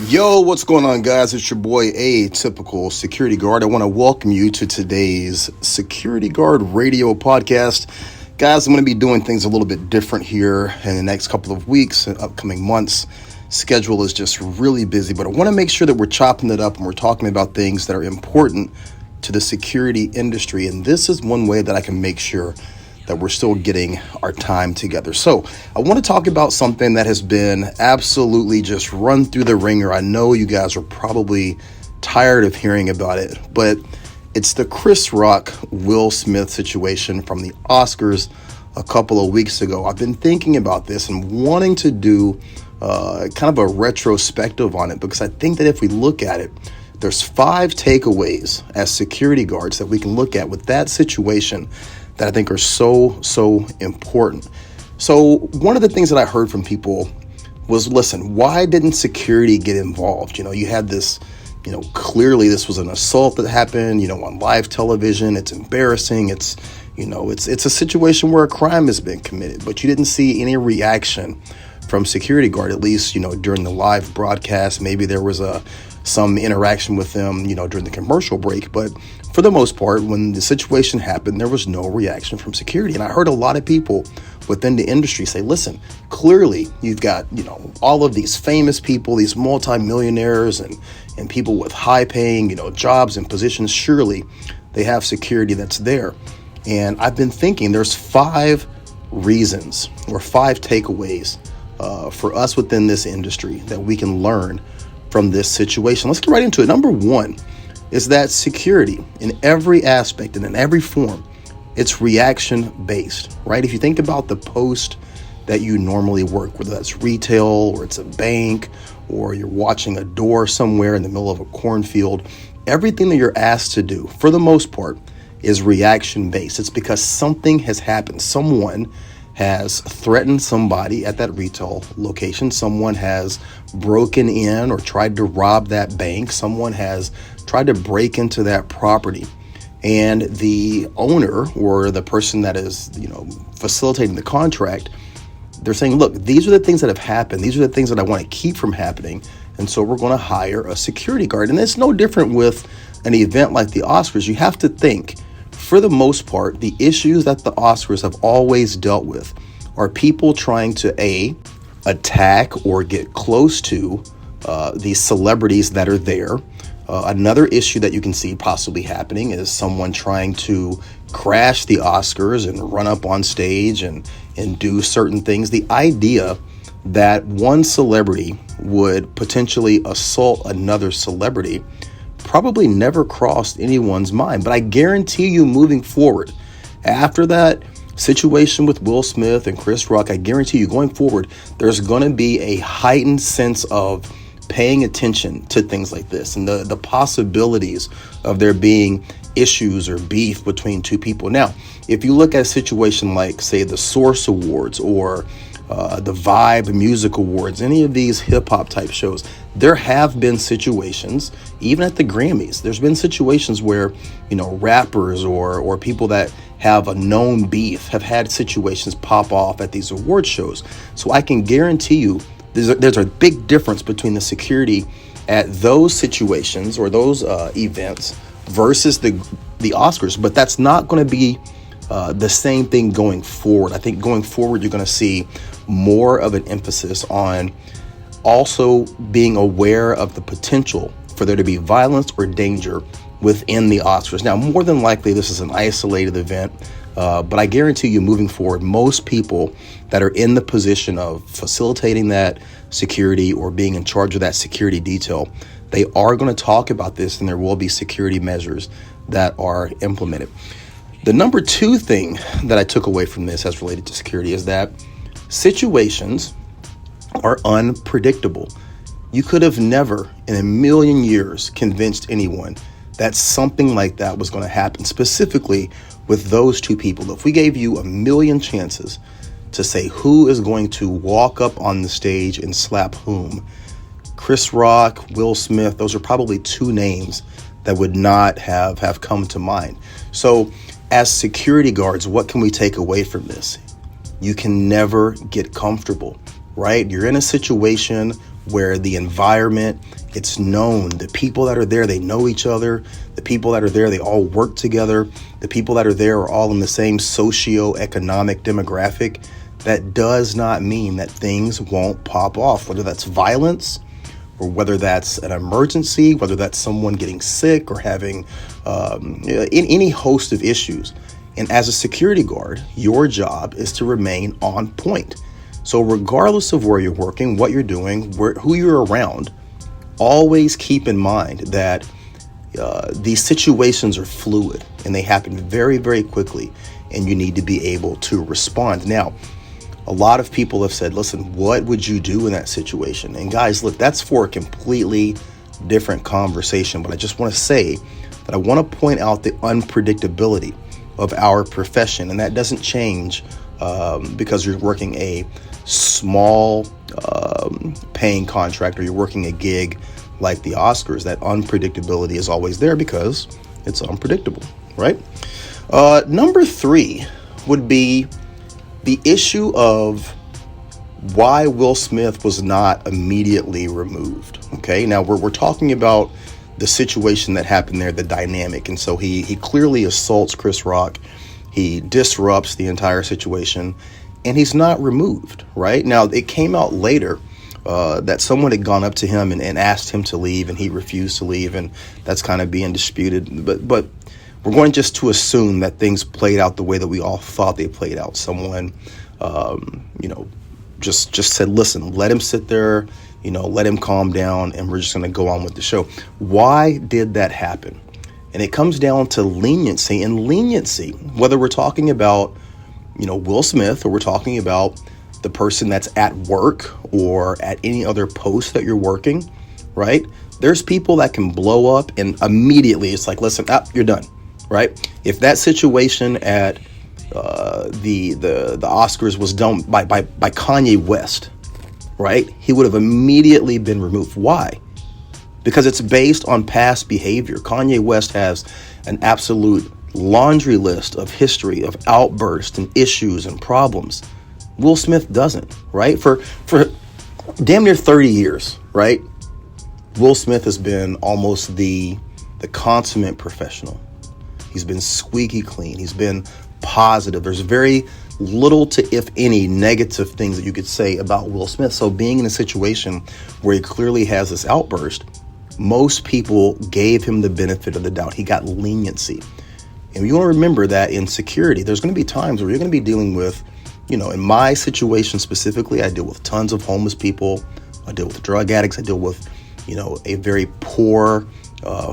Yo, what's going on, guys? It's your boy, Atypical Security Guard. I want to welcome you to today's Security Guard radio podcast. Guys, I'm going to be doing things a little bit different here in the next couple of weeks and upcoming months. Schedule is just really busy, but I want to make sure that we're chopping it up and we're talking about things that are important to the security industry. And this is one way that I can make sure that we're still getting our time together. So I want to talk about something that has been absolutely just run through the ringer. I know you guys are probably tired of hearing about it, but it's the Chris Rock, Will Smith situation from the Oscars a couple of weeks ago. I've been thinking about this and wanting to do kind of a retrospective on it, because I think that if we look at it, there's 5 takeaways as security guards that we can look at with that situation that I think are so important. So one of the things that I heard from people was, listen, why didn't security get involved? You had this, clearly this was an assault that happened, on live television. It's embarrassing. It's a situation where a crime has been committed, but you didn't see any reaction from security guard, at least, during the live broadcast. Maybe there was some interaction with them, during the commercial break. But for the most part, when the situation happened, there was no reaction from security. And I heard a lot of people within the industry say, listen, clearly you've got, all of these famous people, these multimillionaires and people with high paying, jobs and positions. Surely they have security that's there. And I've been thinking there's 5 reasons or 5 takeaways for us within this industry that we can learn from this situation. Let's get right into it. Number 1 is that security in every aspect and in every form, it's reaction based, right? If you think about the post that you normally work, whether that's retail or it's a bank or you're watching a door somewhere in the middle of a cornfield, everything that you're asked to do for the most part is reaction based. It's because something has happened. Someone has threatened somebody at that retail location. Someone has broken in or tried to rob that bank. Someone has tried to break into that property. And the owner or the person that is, facilitating the contract, they're saying, look, these are the things that have happened. These are the things that I want to keep from happening. And so we're going to hire a security guard. And it's no different with an event like the Oscars. You have to think, for the most part, the issues that the Oscars have always dealt with are people trying to attack or get close to these celebrities that are there. Another issue that you can see possibly happening is someone trying to crash the Oscars and run up on stage and do certain things. The idea that one celebrity would potentially assault another celebrity probably never crossed anyone's mind. But I guarantee you, moving forward, after that situation with Will Smith and Chris Rock, I guarantee you going forward, there's going to be a heightened sense of paying attention to things like this and the possibilities of there being issues or beef between 2 people. Now, if you look at a situation like, say, the Source Awards or the Vibe Music Awards, any of these hip hop type shows, there have been situations, even at the Grammys, there's been situations where, rappers or people that have a known beef have had situations pop off at these award shows. So I can guarantee you there's a big difference between the security at those situations or those events versus the Oscars. But that's not going to be the same thing going forward. I think going forward, you're going to see more of an emphasis on also being aware of the potential for there to be violence or danger within the Oscars. Now, more than likely, this is an isolated event, but I guarantee you moving forward, most people that are in the position of facilitating that security or being in charge of that security detail, they are going to talk about this, and there will be security measures that are implemented. The number 2 thing that I took away from this as related to security is that situations are unpredictable. You could have never in a million years convinced anyone that something like that was going to happen, specifically with those 2 people. If we gave you a million chances to say who is going to walk up on the stage and slap whom, Chris Rock, Will Smith, those are probably 2 names that would not have come to mind. So as security guards, what can we take away from this? You can never get comfortable, right? You're in a situation where the environment, it's known. The people that are there, they know each other. The people that are there, they all work together. The people that are there are all in the same socio-economic demographic. That does not mean that things won't pop off, whether that's violence or whether that's an emergency, whether that's someone getting sick or having any host of issues. And as a security guard, your job is to remain on point. So regardless of where you're working, what you're doing, who you're around, always keep in mind that these situations are fluid and they happen very, very quickly, and you need to be able to respond. Now, a lot of people have said, listen, what would you do in that situation? And guys, look, that's for a completely different conversation. But I just want to say that I want to point out the unpredictability of our profession. And that doesn't change because you're working a small paying contract or you're working a gig like the Oscars. That unpredictability is always there because it's unpredictable, right? Number 3 would be the issue of why Will Smith was not immediately removed. Okay, now we're talking about the situation that happened there, the dynamic. And so he clearly assaults Chris Rock. He disrupts the entire situation and he's not removed, right? Now, it came out later that someone had gone up to him and asked him to leave, and he refused to leave, and that's kind of being disputed. But we're going just to assume that things played out the way that we all thought they played out. Someone, just said, listen, let him sit there, let him calm down, and we're just going to go on with the show. Why did that happen? And it comes down to leniency. And leniency, whether we're talking about, Will Smith, or we're talking about the person that's at work or at any other post that you're working, right? There's people that can blow up and immediately it's like, listen, you're done, right? If that situation at the Oscars was done by Kanye West, right? He would have immediately been removed. Why? Because it's based on past behavior. Kanye West has an absolute laundry list of history of outbursts and issues and problems. Will Smith doesn't, right? For damn near 30 years, right? Will Smith has been almost the consummate professional. He's been squeaky clean. He's been positive. There's very little to, if any, negative things that you could say about Will Smith. So being in a situation where he clearly has this outburst, most people gave him the benefit of the doubt. He got leniency. And you want to remember that in security, there's going to be times where you're going to be dealing with, in my situation specifically, I deal with tons of homeless people. I deal with drug addicts. I deal with, a very poor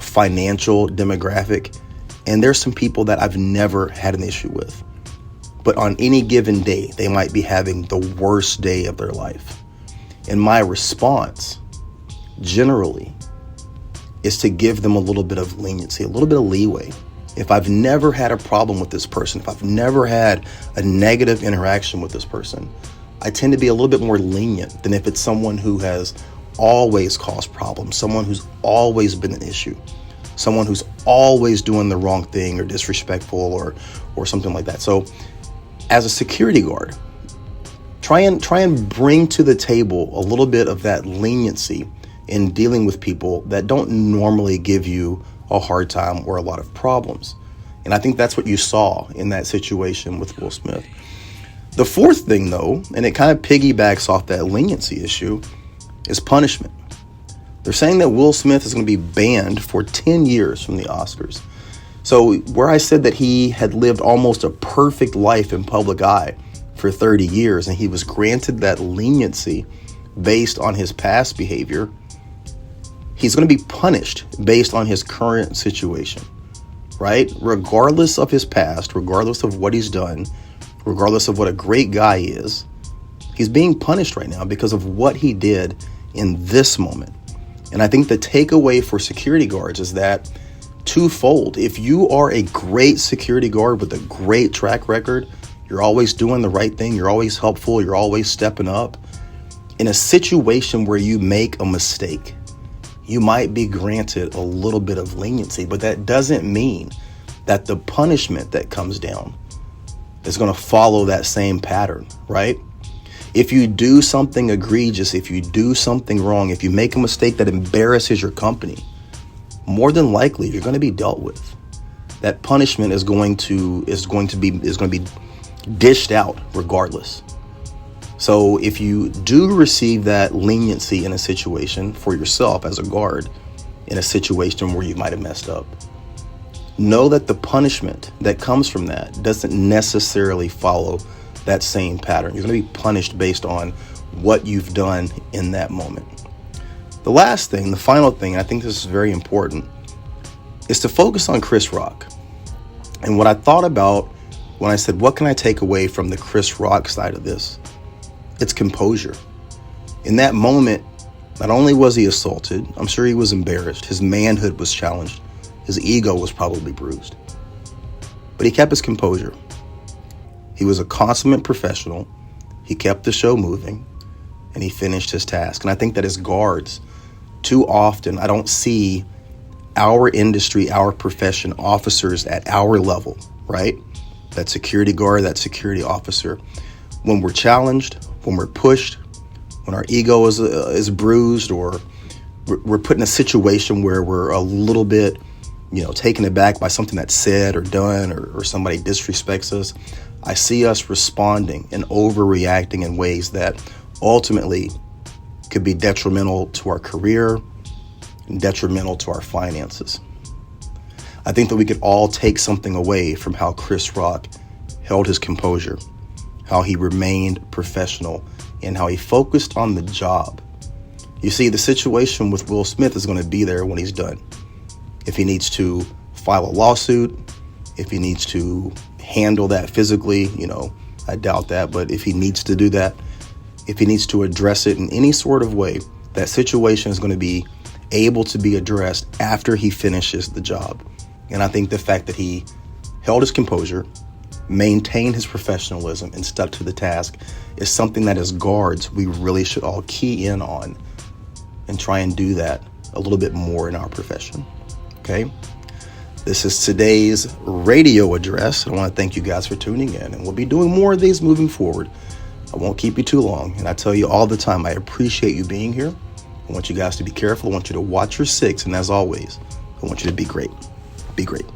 financial demographic. And there's some people that I've never had an issue with. But on any given day, they might be having the worst day of their life. And my response, generally, is to give them a little bit of leniency, a little bit of leeway. If I've never had a problem with this person, if I've never had a negative interaction with this person, I tend to be a little bit more lenient than if it's someone who has always caused problems, someone who's always been an issue, someone who's always doing the wrong thing or disrespectful or something like that. So as a security guard, try and bring to the table a little bit of that leniency in dealing with people that don't normally give you a hard time or a lot of problems. And I think that's what you saw in that situation with Will Smith. The fourth thing, though, and it kind of piggybacks off that leniency issue, is punishment. They're saying that Will Smith is going to be banned for 10 years from the Oscars. So where I said that he had lived almost a perfect life in public eye for 30 years and he was granted that leniency based on his past behavior, he's going to be punished based on his current situation, right? Regardless of his past, regardless of what he's done, regardless of what a great guy is, he's being punished right now because of what he did in this moment. And I think the takeaway for security guards is that twofold. If you are a great security guard with a great track record, you're always doing the right thing, you're always helpful, you're always stepping up. In a situation where you make a mistake, you might be granted a little bit of leniency, but that doesn't mean that the punishment that comes down is going to follow that same pattern, right? If you do something egregious, if you do something wrong, if you make a mistake that embarrasses your company, more than likely you're going to be dealt with. That punishment is going to be dished out regardless. So if you do receive that leniency in a situation for yourself as a guard, in a situation where you might have messed up, know that the punishment that comes from that doesn't necessarily follow that same pattern. You're going to be punished based on what you've done in that moment. The last thing, the final thing, and I think this is very important, is to focus on Chris Rock. And what I thought about when I said, what can I take away from the Chris Rock side of this? It's composure. In that moment, not only was he assaulted, I'm sure he was embarrassed. His manhood was challenged. His ego was probably bruised. But he kept his composure. He was a consummate professional. He kept the show moving, and he finished his task. And I think that as guards, too often, I don't see our industry, our profession, officers at our level, right? That security guard, that security officer, when we're challenged, when we're pushed, when our ego is bruised, or we're put in a situation where we're a little bit, taken aback by something that's said or done, or somebody disrespects us, I see us responding and overreacting in ways that ultimately could be detrimental to our career and detrimental to our finances. I think that we could all take something away from how Chris Rock held his composure, how he remained professional, and how he focused on the job. You see, the situation with Will Smith is going to be there when he's done. If he needs to file a lawsuit, if he needs to handle that physically, I doubt that, but if he needs to do that, if he needs to address it in any sort of way, that situation is going to be able to be addressed after he finishes the job. And I think the fact that he held his composure, maintained his professionalism, and stuck to the task is something that as guards, we really should all key in on and try and do that a little bit more in our profession. Okay? This is today's radio address. I want to thank you guys for tuning in, and we'll be doing more of these moving forward. I won't keep you too long, and I tell you all the time, I appreciate you being here. I want you guys to be careful. I want you to watch your six, and as always, I want you to be great. Be great.